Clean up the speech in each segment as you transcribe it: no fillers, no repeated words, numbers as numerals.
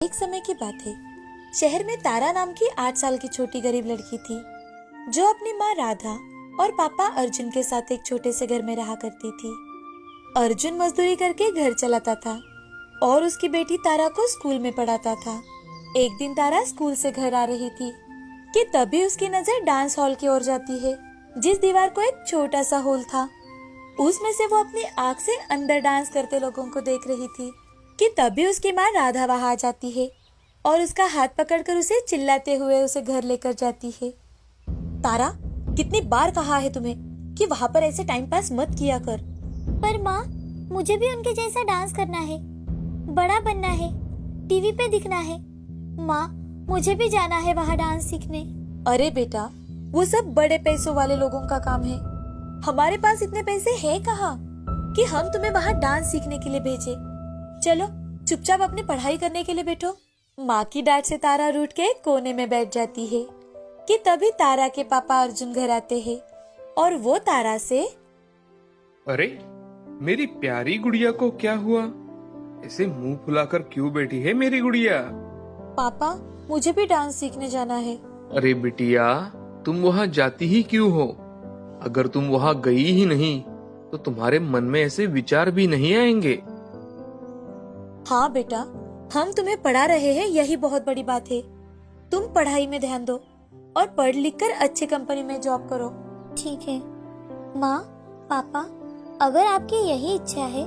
एक समय की बात है। शहर में तारा नाम की 8 साल की छोटी गरीब लड़की थी, जो अपनी माँ राधा और पापा अर्जुन के साथ एक छोटे से घर में रहा करती थी। अर्जुन मजदूरी करके घर चलाता था और उसकी बेटी तारा को स्कूल में पढ़ाता था। एक दिन तारा स्कूल से घर आ रही थी कि तभी उसकी नजर डांस हॉल की ओर जाती है, जिस दीवार को एक छोटा सा होल था। उसमें से वो अपनी आँख से अंदर डांस करते लोगों को देख रही थी कि तभी उसकी माँ राधा वहां आ जाती है और उसका हाथ पकड़कर उसे चिल्लाते हुए उसे घर लेकर जाती है। तारा, कितनी बार कहा है तुम्हें कि वहाँ पर ऐसे टाइम पास मत किया कर। पर माँ, मुझे भी उनके जैसा डांस करना है, बड़ा बनना है, टीवी पे दिखना है। माँ, मुझे भी जाना है वहाँ डांस सीखने। अरे बेटा, वो सब बड़े पैसों वाले लोगों का काम है। हमारे पास इतने पैसे हैं कहाँ कि हम तुम्हें वहाँ डांस सीखने के लिए भेजे। चलो चुपचाप अपनी पढ़ाई करने के लिए बैठो। माँ की डांट से तारा रूठ के कोने में बैठ जाती है कि तभी तारा के पापा अर्जुन घर आते हैं और वो तारा से, अरे मेरी प्यारी गुड़िया को क्या हुआ? ऐसे मुंह फुलाकर क्यों बैठी है मेरी गुड़िया? पापा, मुझे भी डांस सीखने जाना है। अरे बिटिया, तुम वहाँ जाती ही क्यों हो? अगर तुम वहाँ गई ही नहीं तो तुम्हारे मन में ऐसे विचार भी नहीं आएंगे। हाँ बेटा, हम तुम्हें पढ़ा रहे हैं, यही बहुत बड़ी बात है। तुम पढ़ाई में ध्यान दो और पढ़ लिख कर अच्छे कंपनी में जॉब करो। ठीक है माँ, पापा, अगर आपकी यही इच्छा है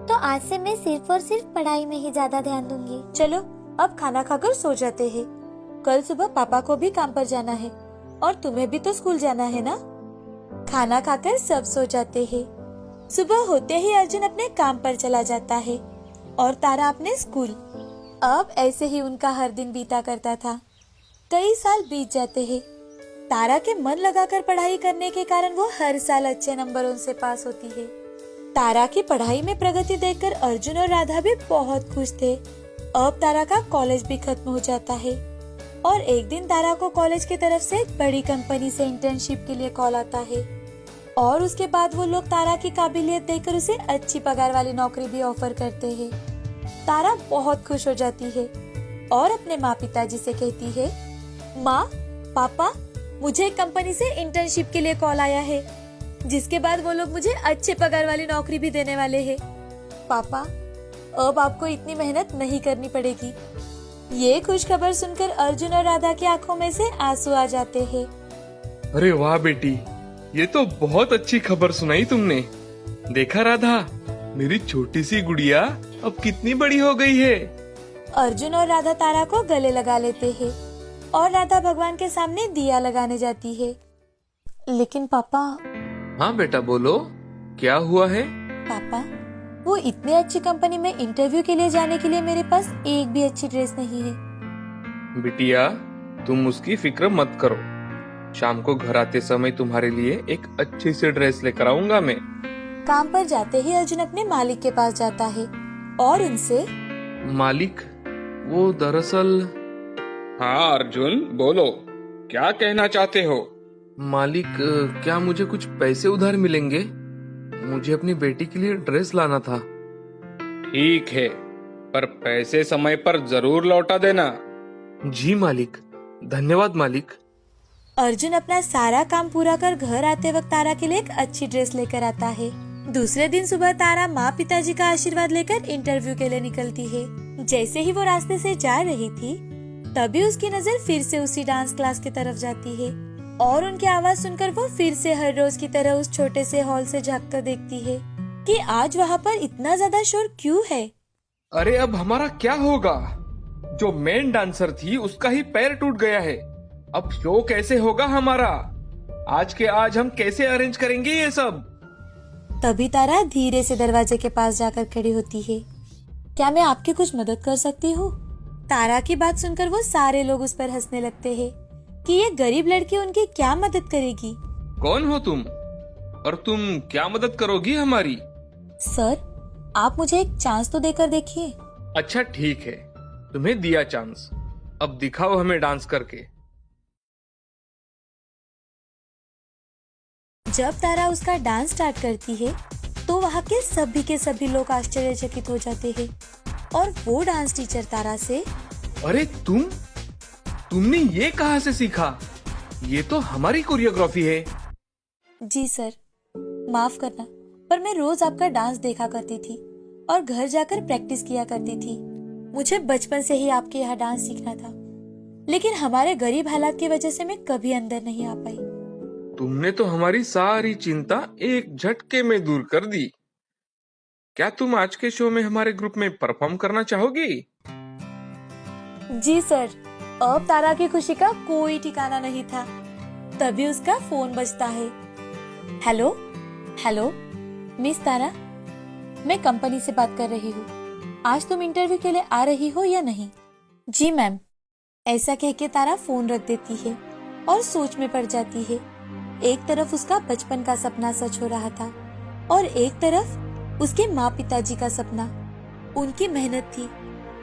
तो आज से मैं सिर्फ और सिर्फ पढ़ाई में ही ज्यादा ध्यान दूंगी। चलो अब खाना खाकर सो जाते हैं। कल सुबह पापा को भी काम पर जाना है और तुम्हें भी तो स्कूल जाना है ना। खाना खाकर सब सो जाते हैं। सुबह होते ही अर्जुन अपने काम पर चला जाता है और तारा अपने स्कूल। अब ऐसे ही उनका हर दिन बीता करता था। कई साल बीत जाते हैं। तारा के मन लगाकर पढ़ाई करने के कारण वो हर साल अच्छे नंबरों से पास होती है। तारा की पढ़ाई में प्रगति देखकर अर्जुन और राधा भी बहुत खुश थे। अब तारा का कॉलेज भी खत्म हो जाता है और एक दिन तारा को कॉलेज की तरफ से एक बड़ी कंपनी से इंटर्नशिप के लिए कॉल आता है और उसके बाद वो लोग तारा की काबिलियत देखकर उसे अच्छी पगार वाली नौकरी भी ऑफर करते हैं। तारा बहुत खुश हो जाती है और अपने माँ पिताजी से कहती है, माँ, पापा, मुझे एक कंपनी से इंटर्नशिप के लिए कॉल आया है, जिसके बाद वो लोग मुझे अच्छे पगार वाली नौकरी भी देने वाले हैं। पापा, अब आपको इतनी मेहनत नहीं करनी पड़ेगी। ये खुश खबर सुनकर अर्जुन और राधा की आंखों में से आंसू आ जाते हैं। अरे वाह बेटी, ये तो बहुत अच्छी खबर सुनाई तुमने। देखा राधा, मेरी छोटी सी गुड़िया अब कितनी बड़ी हो गई है। अर्जुन और राधा तारा को गले लगा लेते हैं और राधा भगवान के सामने दिया लगाने जाती है। लेकिन पापा। हाँ बेटा, बोलो, क्या हुआ है? पापा, वो इतनी अच्छी कंपनी में इंटरव्यू के लिए जाने के लिए मेरे पास एक भी अच्छी ड्रेस नहीं है। बिटिया, तुम उसकी फिक्र मत करो। शाम को घर आते समय तुम्हारे लिए एक अच्छी सी ड्रेस लेकर आऊंगा मैं। काम पर जाते ही अर्जुन अपने मालिक के पास जाता है और उनसे, मालिक, वो दरअसल। हाँ अर्जुन, बोलो, क्या कहना चाहते हो? मालिक, क्या मुझे कुछ पैसे उधार मिलेंगे? मुझे अपनी बेटी के लिए ड्रेस लाना था। ठीक है, पर पैसे समय पर जरूर लौटा देना। जी मालिक, धन्यवाद मालिक। अर्जुन अपना सारा काम पूरा कर घर आते वक्त तारा के लिए एक अच्छी ड्रेस लेकर आता है। दूसरे दिन सुबह तारा माँ पिताजी का आशीर्वाद लेकर इंटरव्यू के लिए निकलती है। जैसे ही वो रास्ते से जा रही थी, तभी उसकी नजर फिर से उसी डांस क्लास की तरफ जाती है और उनकी आवाज सुनकर वो फिर से हर रोज की तरह उस छोटे से हॉल से झांककर देखती है कि आज वहाँ पर इतना ज्यादा शोर क्यों है। अरे अब हमारा क्या होगा? जो मेन डांसर थी उसका ही पैर टूट गया है। अब शो कैसे होगा हमारा? आज के आज हम कैसे अरेंज करेंगे ये सब? तभी तारा धीरे से दरवाजे के पास जाकर खड़ी होती है। क्या मैं आपकी कुछ मदद कर सकती हूँ? तारा की बात सुनकर वो सारे लोग उस पर हंसने लगते हैं कि ये गरीब लड़की उनकी क्या मदद करेगी। कौन हो तुम और तुम क्या मदद करोगी हमारी? सर, आप मुझे एक चांस तो देकर देखिए। अच्छा ठीक है, तुम्हें दिया चांस, अब दिखाओ हमें डांस करके। जब तारा उसका डांस स्टार्ट करती है तो वहाँ के सभी लोग आश्चर्यचकित हो जाते हैं और वो डांस टीचर तारा से, अरे तुमने ये कहाँ से सीखा? ये तो हमारी कोरियोग्राफी है। जी सर, माफ करना, पर मैं रोज आपका डांस देखा करती थी और घर जाकर प्रैक्टिस किया करती थी। मुझे बचपन से ही आपके यहाँ डांस सीखना था, लेकिन हमारे गरीब हालात की वजह से मैं कभी अंदर नहीं आ पाई। तुमने तो हमारी सारी चिंता एक झटके में दूर कर दी। क्या तुम आज के शो में हमारे ग्रुप में परफॉर्म करना चाहोगी? जी सर। अब तारा की खुशी का कोई ठिकाना नहीं था, तभी उसका फोन बजता है। हेलो हेलो मिस तारा, मैं कंपनी से बात कर रही हूँ। आज तुम इंटरव्यू के लिए आ रही हो या नहीं? जी मैम। ऐसा कह के तारा फोन रख देती है और सोच में पड़ जाती है। एक तरफ उसका बचपन का सपना सच हो रहा था और एक तरफ उसके माँ पिताजी का सपना। उनकी मेहनत थी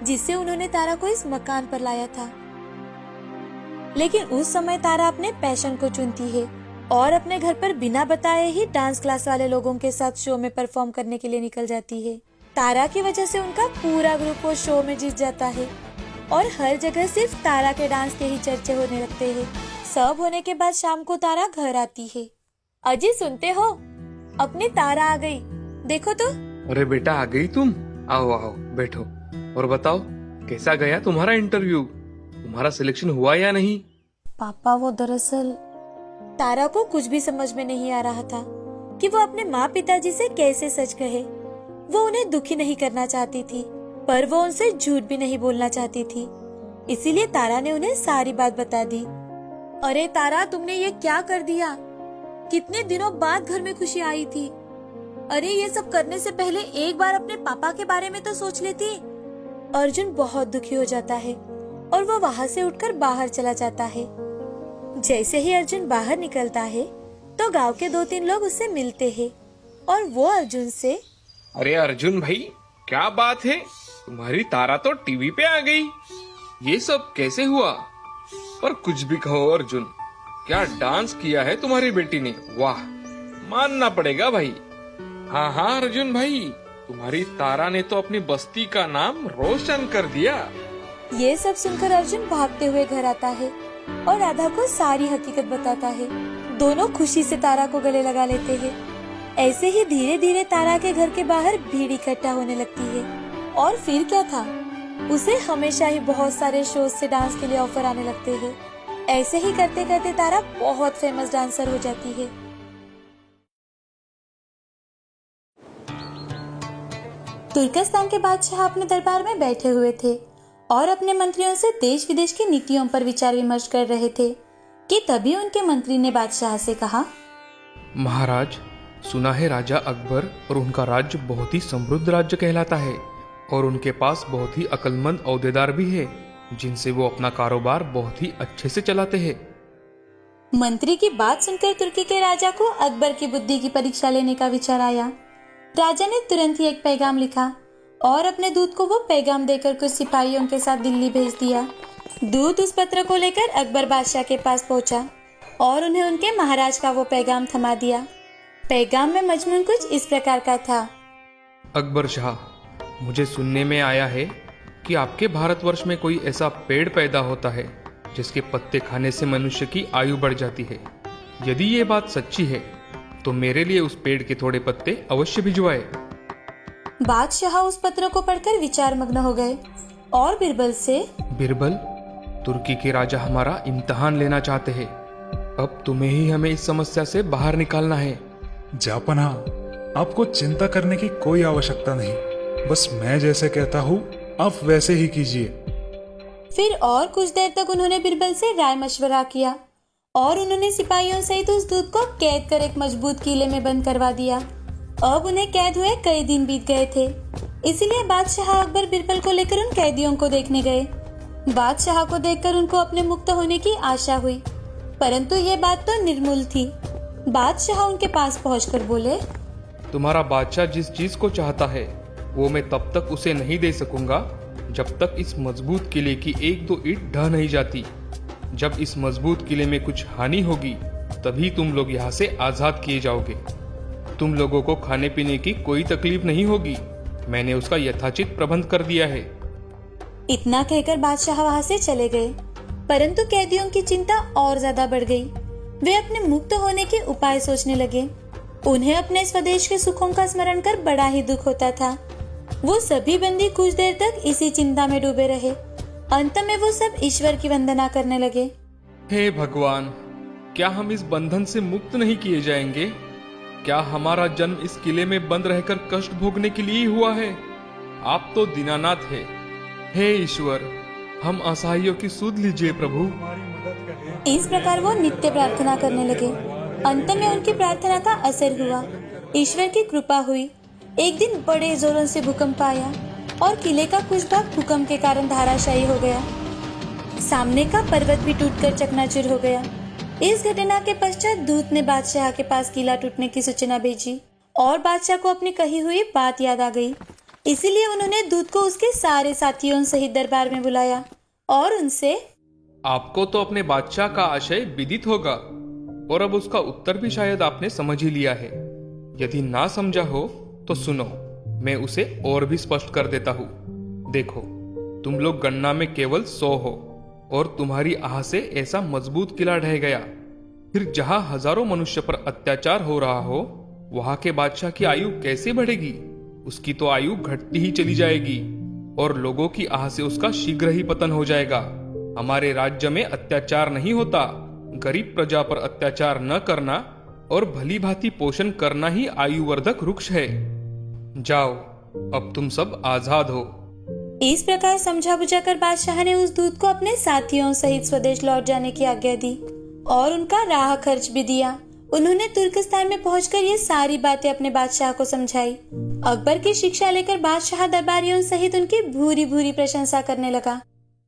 जिससे उन्होंने तारा को इस मकान पर लाया था। लेकिन उस समय तारा अपने पैशन को चुनती है और अपने घर पर बिना बताए ही डांस क्लास वाले लोगों के साथ शो में परफॉर्म करने के लिए निकल जाती है। तारा की वजह से उनका पूरा ग्रुप वो शो में जीत जाता है और हर जगह सिर्फ तारा के डांस के ही चर्चे होने लगते हैं। सब होने के बाद शाम को तारा घर आती है। अजी सुनते हो, अपनी तारा आ गई, देखो तो। अरे बेटा, आ गई तुम? आओ आओ बैठो और बताओ कैसा गया तुम्हारा इंटरव्यू? तुम्हारा सिलेक्शन हुआ या नहीं? पापा, वो दरअसल तारा को कुछ भी समझ में नहीं आ रहा था कि वो अपने माँ पिताजी से कैसे सच कहे। वो उन्हें दुखी नहीं करना चाहती थी, पर वो उनसे झूठ भी नहीं बोलना चाहती थी। इसीलिए तारा ने उन्हें सारी बात बता दी। अरे तारा, तुमने ये क्या कर दिया? कितने दिनों बाद घर में खुशी आई थी। अरे ये सब करने से पहले एक बार अपने पापा के बारे में तो सोच लेती। अर्जुन बहुत दुखी हो जाता है और वो वहाँ से उठकर बाहर चला जाता है। जैसे ही अर्जुन बाहर निकलता है तो गांव के 2-3 लोग उससे मिलते हैं और वो अर्जुन से, अरे अर्जुन भाई, क्या बात है, तुम्हारी तारा तो टीवी पे आ गई। ये सब कैसे हुआ? पर कुछ भी कहो अर्जुन, क्या डांस किया है तुम्हारी बेटी ने, वाह, मानना पड़ेगा भाई। हाँ हाँ अर्जुन भाई, तुम्हारी तारा ने तो अपनी बस्ती का नाम रोशन कर दिया। ये सब सुनकर अर्जुन भागते हुए घर आता है और राधा को सारी हकीकत बताता है। दोनों खुशी से तारा को गले लगा लेते हैं। ऐसे ही धीरे धीरे तारा के घर के बाहर भीड़ इकट्ठा होने लगती है और फिर क्या था, उसे हमेशा ही बहुत सारे शोज से डांस के लिए ऑफर आने लगते हैं। ऐसे ही करते करते तारा बहुत फेमस डांसर हो जाती है। तुर्कस्तान के बादशाह अपने दरबार में बैठे हुए थे और अपने मंत्रियों से देश विदेश की नीतियों पर विचार विमर्श कर रहे थे कि तभी उनके मंत्री ने बादशाह से कहा, महाराज, सुना है राजा अकबर और उनका राज्य बहुत ही समृद्ध राज्य कहलाता है और उनके पास बहुत ही अक्लमंद औहदेदार भी है जिनसे वो अपना कारोबार बहुत ही अच्छे से चलाते हैं। मंत्री की बात सुनकर तुर्की के राजा को अकबर की बुद्धि की परीक्षा लेने का विचार आया। राजा ने तुरंत ही एक पैगाम लिखा और अपने दूत को वो पैगाम देकर कुछ सिपाहियों के साथ दिल्ली भेज दिया। दूत उस पत्र को लेकर अकबर बादशाह के पास पहुंचा और उन्हें उनके महाराज का वो पैगाम थमा दिया। पैगाम में मजमून कुछ इस प्रकार का था। अकबर शाह, मुझे सुनने में आया है कि आपके भारतवर्ष में कोई ऐसा पेड़ पैदा होता है जिसके पत्ते खाने से मनुष्य की आयु बढ़ जाती है। यदि ये बात सच्ची है तो मेरे लिए उस पेड़ के थोड़े पत्ते अवश्य भिजवाए। बादशाह उस पत्र को पढ़कर विचार मग्न हो गए और बिरबल से, बिरबल, तुर्की के राजा हमारा इम्तिहान लेना चाहते हैं। अब तुम्हें ही हमें इस समस्या से बाहर निकालना है। जापना, आपको चिंता करने की कोई आवश्यकता नहीं, बस मैं जैसे कहता हूँ आप वैसे ही कीजिए। फिर और कुछ देर तक उन्होंने बिरबल से राय मशवरा किया और उन्होंने सिपाहियों सहित उस दूत को कैद कर एक मजबूत किले में बंद करवा दिया। अब उन्हें कैद हुए कई दिन बीत गए थे, इसीलिए बादशाह अकबर बिरबल को लेकर उन कैदियों को देखने गए। बादशाह को देखकर उनको अपने मुक्त होने की आशा हुई, परंतु ये बात तो निर्मूल थी। बादशाह उनके पास पहुंचकर बोले, तुम्हारा बादशाह जिस चीज को चाहता है वो मैं तब तक उसे नहीं दे सकूंगा जब तक इस मजबूत किले की 1-2 ईंट ढह नहीं जाती। जब इस मजबूत किले में कुछ हानि होगी तभी तुम लोग यहाँ से आजाद किए जाओगे। तुम लोगों को खाने पीने की कोई तकलीफ नहीं होगी, मैंने उसका यथाचित प्रबंध कर दिया है। इतना कहकर बादशाह वहां से चले गए, परंतु कैदियों की चिंता और ज्यादा बढ़ गई। वे अपने मुक्त होने के उपाय सोचने लगे। उन्हें अपने स्वदेश के सुखों का स्मरण कर बड़ा ही दुख होता था। वो सभी बंदी कुछ देर तक इसी चिंता में डूबे रहे। अंत में वो सब ईश्वर की वंदना करने लगे। हे भगवान, क्या हम इस बंधन से मुक्त नहीं किए जाएंगे? क्या हमारा जन्म इस किले में बंद रहकर कष्ट भोगने के लिए ही हुआ है? आप तो दीनानाथ है। हे ईश्वर, हम असहायों की सुध लीजिए प्रभु। इस प्रकार वो नित्य प्रार्थना करने लगे। अंत में उनकी प्रार्थना का असर हुआ। ईश्वर की कृपा हुई। एक दिन बड़े जोरों से भूकंप आया और किले का कुछ भाग भूकंप के कारण धाराशायी हो गया। सामने का पर्वत भी टूटकर चकनाचूर हो गया। इस घटना के पश्चात दूत ने बादशाह के पास किला टूटने की सूचना भेजी और बादशाह को अपनी कही हुई बात याद आ गई। इसीलिए उन्होंने दूत को उसके सारे साथियों सहित दरबार में बुलाया और उनसे, आपको तो अपने बादशाह का आशय विदित होगा और अब उसका उत्तर भी शायद आपने समझ ही लिया है। यदि ना समझा हो तो सुनो, मैं उसे और भी स्पष्ट कर देता हूँ। देखो, तुम लोग गणना में केवल 100 हो और तुम्हारी आह से ऐसा मजबूत किला ढह गया। फिर जहां हजारों मनुष्य पर अत्याचार हो रहा हो, वहां के बादशाह की आयु कैसे बढ़ेगी? उसकी तो आयु घटती ही चली जाएगी और लोगों की आह से उसका शीघ्र ही पतन हो जाएगा। हमारे राज्य में अत्याचार नहीं होता। गरीब प्रजा पर अत्याचार न करना और भली भांति पोषण करना ही आयुवर्धक वृक्ष है। जाओ, अब तुम सब आजाद हो। इस प्रकार समझा बुझाकर बादशाह ने उस दूत को अपने साथियों सहित स्वदेश लौट जाने की आज्ञा दी और उनका राह खर्च भी दिया। उन्होंने तुर्कस्तान में पहुंचकर ये सारी बातें अपने बादशाह को समझाई। अकबर की शिक्षा लेकर बादशाह दरबारियों सहित उनकी भूरी भूरी प्रशंसा करने लगा।